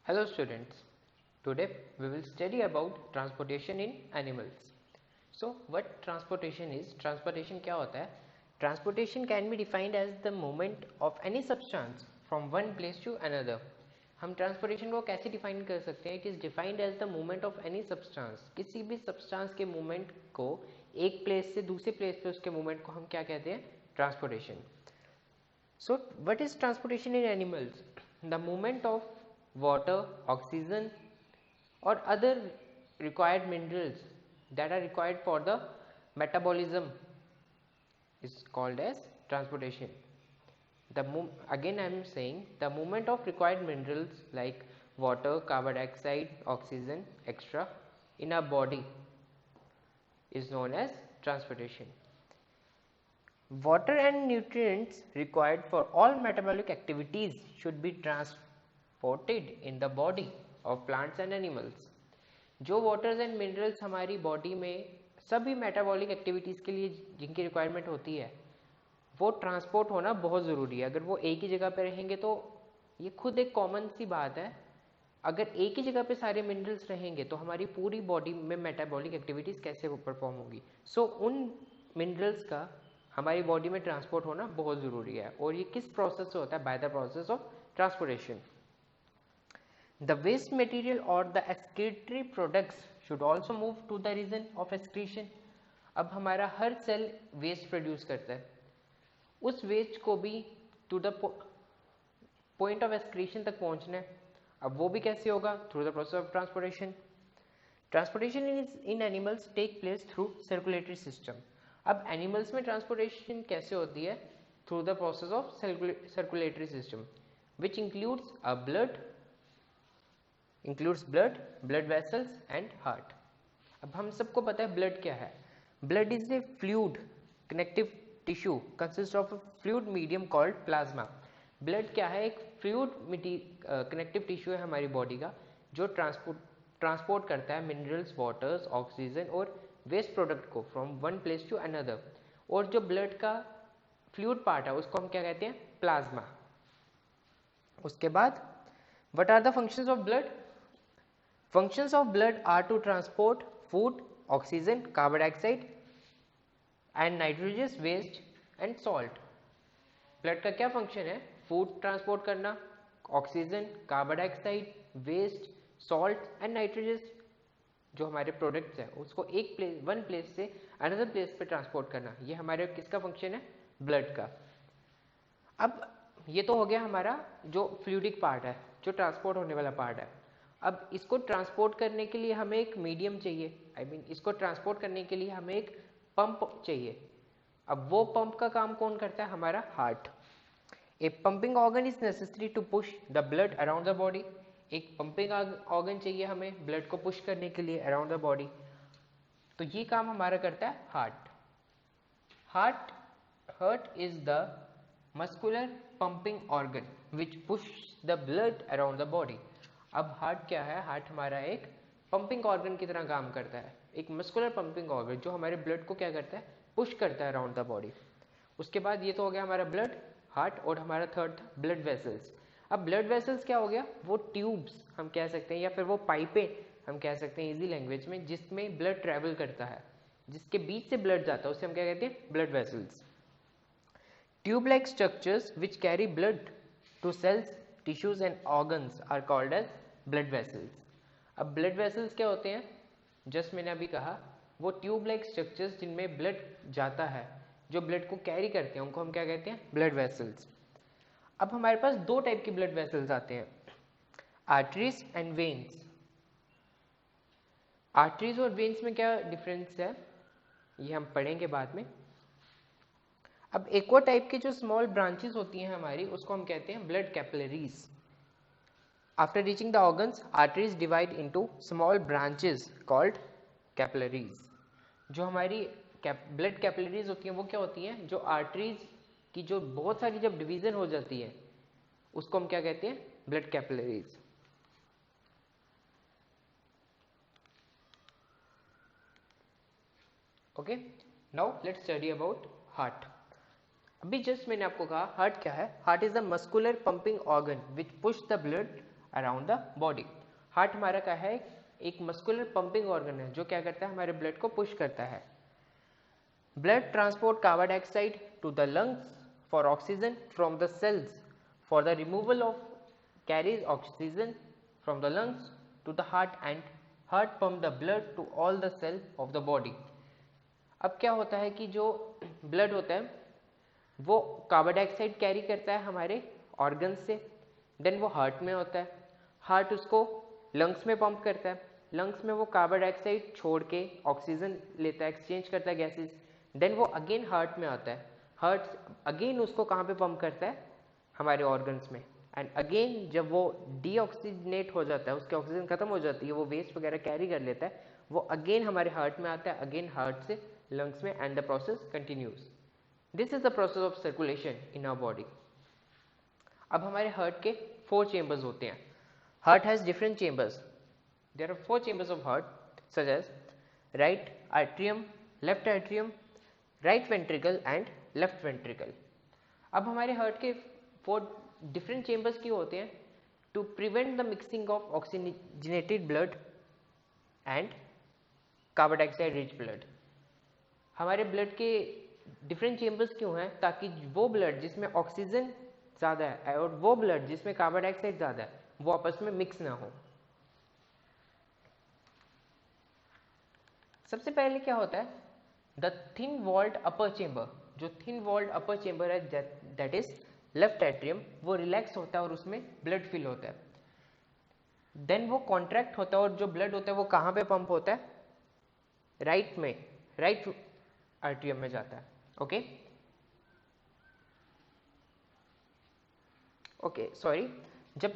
Hello students, today we will study about transportation in animals. So what transportation is? Transportation क्या होता है? Transportation can be defined as the movement of any substance from one place to another. हम transportation को कैसे define कर सकते हैं? It is defined as the movement of any substance. किसी भी substance के movement को एक place से दूसरे place पे उसके movement को हम क्या कहते हैं? Transportation. So what is transportation in animals? The movement of water, oxygen or other required minerals that are required for the metabolism is called as transportation. Again I am saying the movement of required minerals like water, carbon dioxide, oxygen, etc. in our body is known as transportation. Water and nutrients required for all metabolic activities should be transported in the body of plants and animals. जो waters and minerals हमारी body में सभी metabolic activities के लिए जिनकी requirement होती है वो transport होना बहुत ज़रूरी है. अगर वो एक ही जगह पे रहेंगे तो ये खुद एक common सी बात है. अगर एक ही जगह पे सारे minerals रहेंगे तो हमारी पूरी body में metabolic activities कैसे perform होगी. So उन minerals का हमारी बॉडी में ट्रांसपोर्ट होना बहुत ज़रूरी है. और ये किस प्रोसेस से होता है? By the process of transportation. The waste material और the excretory products should also move to the region of excretion. अब हमारा हर सेल वेस्ट प्रोड्यूस करता है, उस वेस्ट को भी to the point of excretion तक पहुंचना है. अब वो भी कैसे होगा? Through the process of transportation. Transportation in animals take place through circulatory system. अब एनिमल्स में ट्रांसपोर्टेशन कैसे होती है? Through the process of circulatory system which includes blood vessels and heart. अब हम सबको पता है ब्लड क्या है. Blood is a fluid connective tissue consist of a fluid medium called plasma. Blood क्या है? एक फ्लूइड कनेक्टिव टिश्यू है हमारी बॉडी का जो ट्रांसपोर्ट करता है मिनरल्स, वाटर्स, ऑक्सीजन और वेस्ट प्रोडक्ट को from one place to another. और जो ब्लड का फ्लूइड पार्ट है उसको हम क्या कहते हैं? प्लाज्मा. उसके बाद what are the functions of blood? Functions of blood are to transport food, oxygen, carbon dioxide and nitrogenous waste and salt. Blood का क्या फंक्शन है? फूड ट्रांसपोर्ट करना, oxygen, carbon dioxide, waste, salt and nitrogenous जो हमारे products हैं उसको one place से another place पे ट्रांसपोर्ट करना. ये हमारे किसका फंक्शन है? ब्लड का. अब ये तो हो गया हमारा जो फ्लूइडिक पार्ट है, जो ट्रांसपोर्ट होने वाला पार्ट है. अब इसको ट्रांसपोर्ट करने के लिए हमें एक मीडियम चाहिए. इसको ट्रांसपोर्ट करने के लिए हमें एक पंप चाहिए. अब वो पंप का काम कौन करता है? हमारा heart. A pumping organ is necessary to push the blood around the body. एक पंपिंग ऑर्गन चाहिए हमें ब्लड को पुश करने के लिए अराउंड द बॉडी. तो ये काम हमारा करता है heart. Heart is the muscular pumping organ which push the blood around the body. अब हार्ट क्या है? हार्ट हमारा एक पंपिंग ऑर्गन की तरह काम करता है, एक मस्कुलर पंपिंग ऑर्गन जो हमारे ब्लड को क्या करता है? पुश करता है अराउंड द बॉडी. उसके बाद ये तो हो गया हमारा ब्लड, हार्ट. और हमारा थर्ड था ब्लड वेसल्स. अब ब्लड वेसल्स क्या हो गया? वो ट्यूब्स हम कह सकते हैं या फिर वो पाइपें हम कह सकते हैं इजी लैंग्वेज में, जिसमें ब्लड ट्रेवल करता है, जिसके बीच से ब्लड जाता है, उससे हम क्या कहते हैं? Blood vessels. Tube like structures which carry blood to cells, tissues and organs are called as blood vessels. अब ब्लड वेसल्स क्या होते हैं? जस्ट मैंने अभी कहा वो ट्यूब लाइक स्ट्रक्चर्स जिनमें ब्लड जाता है, जो ब्लड को कैरी करते हैं, उनको हम क्या कहते हैं? Blood vessels. अब हमारे पास दो टाइप के ब्लड वेसल्स आते हैं, आर्टरीज एंड वेन्स. आर्टरीज और वेन्स में क्या डिफरेंस है ये हम पढ़ेंगे बाद में. अब एक और टाइप की जो स्मॉल ब्रांचेस होती हैं हमारी, उसको हम कहते हैं blood capillaries. After reaching the organs, arteries divide into small branches called capillaries. जो हमारी ब्लड कैपिलरीज होती हैं वो क्या होती हैं? जो आर्टरीज की जो बहुत सारी जब डिवीजन हो जाती है उसको हम क्या कहते हैं? Blood capillaries. Okay, now let's study about heart. अभी जस्ट मैंने आपको कहा हार्ट क्या है. Heart is a muscular pumping organ which push the blood around the body. Heart हमारा क्या है, एक मस्कुलर पंपिंग ऑर्गन है जो क्या करता है, हमारे ब्लड को पुश करता है। Blood transport carbon dioxide to the lungs for oxygen from the cells for the removal of carries oxygen from the lungs to the heart and heart pump the blood to all the cell of the body. अब क्या होता है कि जो blood होता है वो carbon dioxide carry करता है हमारे ऑर्गन्स से, देन वो हार्ट में होता है, हार्ट उसको लंग्स में पंप करता है, लंग्स में वो कार्बन डाइऑक्साइड छोड़ के ऑक्सीजन लेता है, एक्सचेंज करता है गैसेस, देन वो अगेन हार्ट में आता है, हार्ट अगेन उसको कहाँ पे पंप करता है, हमारे ऑर्गन्स में, एंड अगेन जब वो डीऑक्सीजनेट हो जाता है, उसकी ऑक्सीजन खत्म हो जाती है, वो वेस्ट वगैरह कैरी कर लेता है, वो अगेन हमारे हार्ट में आता है, अगेन हार्ट से लंग्स में, and the process continues. This is the process of circulation in our body. अब हमारे हार्ट के 4 चेंबर्स होते हैं। Heart has different chambers. There are 4 chambers of heart such as right atrium, left atrium, right ventricle and left ventricle. अब हमारे heart के 4 different chambers क्यों होते हैं? To prevent the mixing of oxygenated blood and carbon dioxide rich blood. हमारे blood के different chambers क्यों हैं? ताकि वो ब्लड जिसमें ऑक्सीजन ज़्यादा है और वो ब्लड जिसमें कार्बन डाइऑक्साइड ज़्यादा है वो आपस में मिक्स ना हो। सबसे पहले क्या होता है, the thin walled upper chamber. जो थिन वॉल्ड अपर चेंबर है दैट इज लेफ्ट एट्रियम, वो रिलैक्स होता है और उसमें ब्लड फिल होता है। देन वो कॉन्ट्रैक्ट होता है और जो ब्लड होता है वो कहाँ पे पंप होता है? राइट में, राइट आर्ट्रियम में जाता है। ओके ओके सॉरी, जब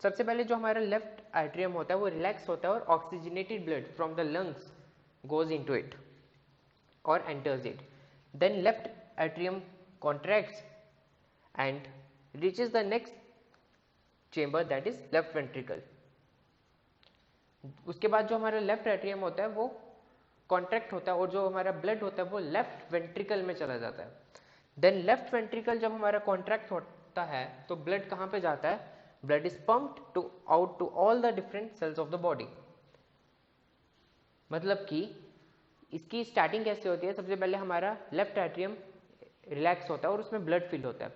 सबसे पहले जो हमारा लेफ्ट आर्ट्रियम होता है वो रिलैक्स होता है और oxygenated blood from the lungs goes into it और enters it. Then left atrium contracts and reaches the next chamber that is left ventricle. उसके बाद जो हमारा लेफ्ट एट्रियम होता है वो कॉन्ट्रैक्ट होता है और जो हमारा ब्लड होता है वो लेफ्ट वेंट्रिकल में चला जाता है। देन लेफ्ट वेंट्रिकल जब हमारा कॉन्ट्रैक्ट होता है तो ब्लड कहाँ पे जाता है? Blood is pumped to out to all the different cells of the body. मतलब कि इसकी स्टार्टिंग कैसे होती है? सबसे पहले हमारा लेफ्ट एट्रियम रिलैक्स होता है और उसमें ब्लड फिल होता है,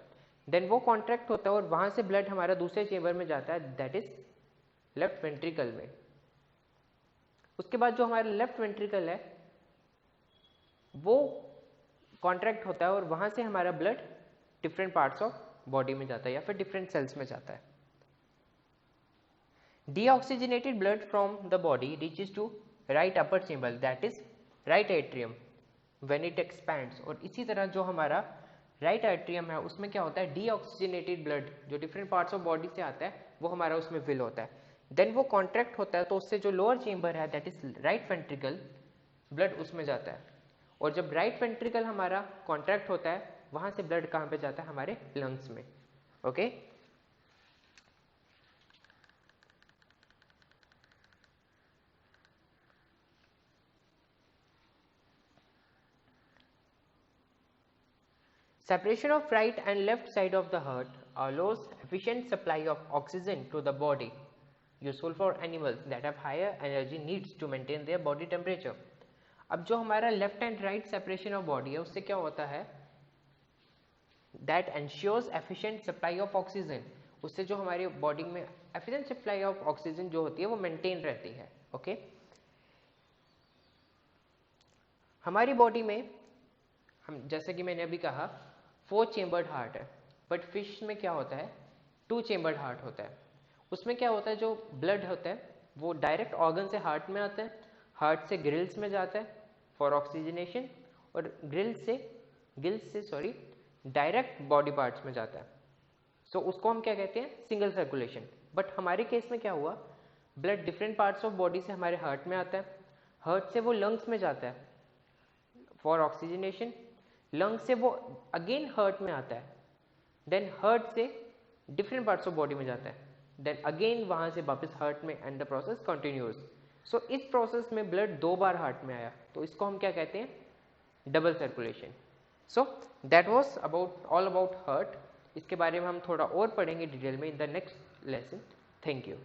देन वो कॉन्ट्रैक्ट होता है और वहां से ब्लड हमारा दूसरे चेंबर में जाता है दैट इज लेफ्ट वेंट्रिकल में। उसके बाद जो हमारा लेफ्ट वेंट्रिकल है वो कॉन्ट्रैक्ट होता है और वहां से हमारा blood different parts of body में जाता है या फिर डिफरेंट सेल्स में जाता है। Deoxygenated blood from the body reaches to right upper chamber that is right atrium when it expands. और इसी तरह जो हमारा राइट एट्रियम है उसमें क्या होता है? डीऑक्सीजनेटेड ब्लड जो डिफरेंट पार्ट्स ऑफ बॉडी से आता है वो हमारा उसमें फिल होता है, देन वो कॉन्ट्रैक्ट होता है तो उससे जो लोअर चेंबर है that is right ventricle, blood उसमें जाता है। और जब राइट वेंट्रिकल हमारा कॉन्ट्रैक्ट होता है वहां से ब्लड कहाँ पे जाता है? हमारे लंग्स में। Okay Separation of right and left side of the heart allows efficient supply of oxygen to the body, useful for animals that have higher energy needs to maintain their body temperature. अब जो हमारा left and right separation of body है उससे क्या होता है? That ensures efficient supply of oxygen. उससे जो हमारी बॉडी में एफिशिएंट सप्लाई ऑफ ऑक्सीजन जो होती है वो मेंटेन रहती है। ओके हमारी बॉडी में हम जैसे कि मैंने अभी कहा 4 चेंबर्ड हार्ट है, बट फिश में क्या होता है? 2 चेंबर्ड हार्ट होता है। उसमें क्या होता है? जो ब्लड होता है वो डायरेक्ट ऑर्गन से हार्ट में आता है, हार्ट से ग्रिल्स में जाता है फॉर ऑक्सीजनेशन और गिल्स से सॉरी डायरेक्ट बॉडी पार्ट्स में जाता है। सो उसको हम क्या कहते हैं? Single circulation. बट हमारे केस में क्या हुआ? Blood different parts of body से हमारे हार्ट में आता है, हार्ट से वो लंग्स में जाता है फॉर ऑक्सीजनेशन, लंग से वो अगेन हार्ट में आता है, देन हार्ट से डिफरेंट पार्ट्स ऑफ बॉडी में जाता है, देन अगेन वहां से वापस हार्ट में, एंड द प्रोसेस कंटिन्यूस। सो इस प्रोसेस में ब्लड 2 बार हार्ट में आया तो इसको हम क्या कहते हैं? Double circulation. So that was all about heart. इसके बारे में हम थोड़ा और पढ़ेंगे डिटेल में in the next lesson. Thank you.